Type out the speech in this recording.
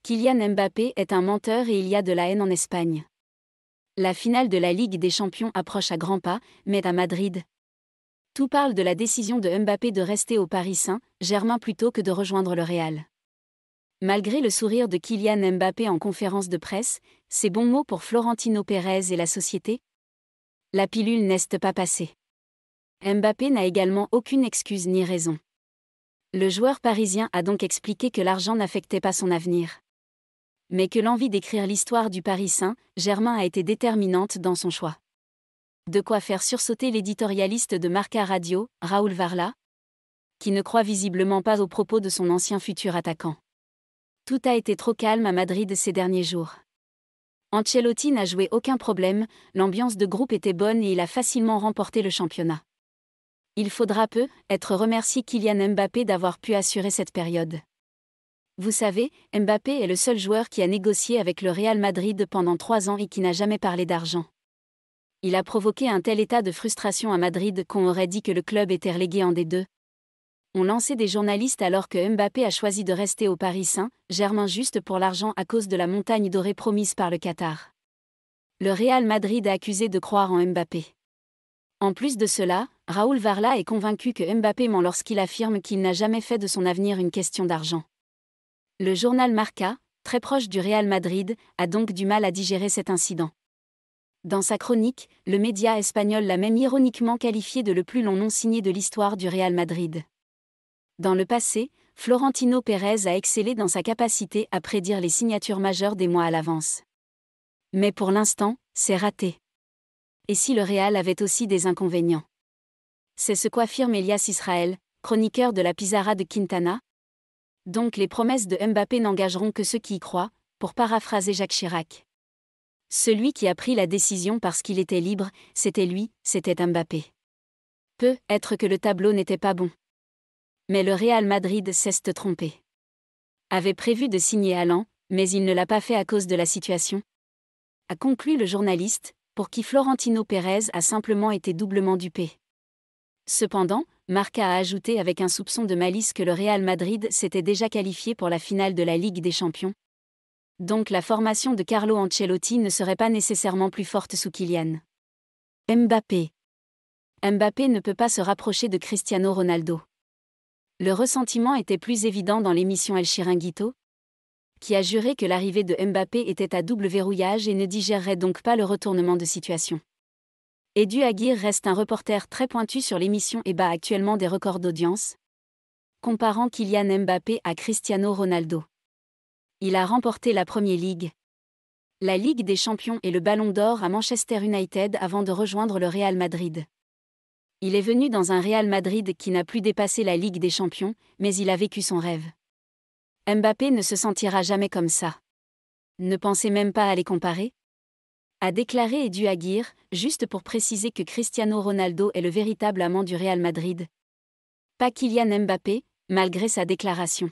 Kylian Mbappé est un menteur et il y a de la haine en Espagne. La finale de la Ligue des Champions approche à grands pas, mais à Madrid. Tout parle de la décision de Mbappé de rester au Paris Saint-Germain plutôt que de rejoindre le Real. Malgré le sourire de Kylian Mbappé en conférence de presse, ses bons mots pour Florentino Pérez et la société, la pilule n'est pas passée. Mbappé n'a également aucune excuse ni raison. Le joueur parisien a donc expliqué que l'argent n'affectait pas son avenir, mais que l'envie d'écrire l'histoire du Paris Saint-Germain a été déterminante dans son choix. De quoi faire sursauter l'éditorialiste de Marca Radio, Raúl Varela, qui ne croit visiblement pas aux propos de son ancien futur attaquant. Tout a été trop calme à Madrid ces derniers jours. Ancelotti n'a joué aucun problème, l'ambiance de groupe était bonne et il a facilement remporté le championnat. Il faudra être remercié Kylian Mbappé d'avoir pu assurer cette période. Vous savez, Mbappé est le seul joueur qui a négocié avec le Real Madrid pendant 3 ans et qui n'a jamais parlé d'argent. Il a provoqué un tel état de frustration à Madrid qu'on aurait dit que le club était relégué en D2. On lançait des journalistes alors que Mbappé a choisi de rester au Paris Saint-Germain juste pour l'argent à cause de la montagne dorée promise par le Qatar. Le Real Madrid a accusé de croire en Mbappé. En plus de cela, Raúl Varela est convaincu que Mbappé ment lorsqu'il affirme qu'il n'a jamais fait de son avenir une question d'argent. Le journal Marca, très proche du Real Madrid, a donc du mal à digérer cet incident. Dans sa chronique, le média espagnol l'a même ironiquement qualifié de le plus long nom signé de l'histoire du Real Madrid. Dans le passé, Florentino Pérez a excellé dans sa capacité à prédire les signatures majeures des mois à l'avance. Mais pour l'instant, c'est raté. Et si le Real avait aussi des inconvénients? C'est ce qu'affirme Elias Israël, chroniqueur de la Pizarra de Quintana. Donc les promesses de Mbappé n'engageront que ceux qui y croient, pour paraphraser Jacques Chirac. Celui qui a pris la décision parce qu'il était libre, c'était lui, c'était Mbappé. Peut-être que le tableau n'était pas bon. Mais le Real Madrid s'est trompé. Avait prévu de signer Haaland, mais il ne l'a pas fait à cause de la situation. A conclu le journaliste, pour qui Florentino Pérez a simplement été doublement dupé. Cependant, Marca a ajouté avec un soupçon de malice que le Real Madrid s'était déjà qualifié pour la finale de la Ligue des Champions. Donc la formation de Carlo Ancelotti ne serait pas nécessairement plus forte sous Kylian Mbappé. Mbappé ne peut pas se rapprocher de Cristiano Ronaldo. Le ressentiment était plus évident dans l'émission El Chiringuito, qui a juré que l'arrivée de Mbappé était à double verrouillage et ne digérerait donc pas le retournement de situation. Edu Aguirre reste un reporter très pointu sur l'émission et bat actuellement des records d'audience, comparant Kylian Mbappé à Cristiano Ronaldo. Il a remporté la Premier League, la Ligue des Champions et le Ballon d'Or à Manchester United avant de rejoindre le Real Madrid. Il est venu dans un Real Madrid qui n'a plus dépassé la Ligue des Champions, mais il a vécu son rêve. Mbappé ne se sentira jamais comme ça. Ne pensez même pas à les comparer? A déclaré Edu Aguirre, juste pour préciser que Cristiano Ronaldo est le véritable amant du Real Madrid. Pas Kylian Mbappé, malgré sa déclaration.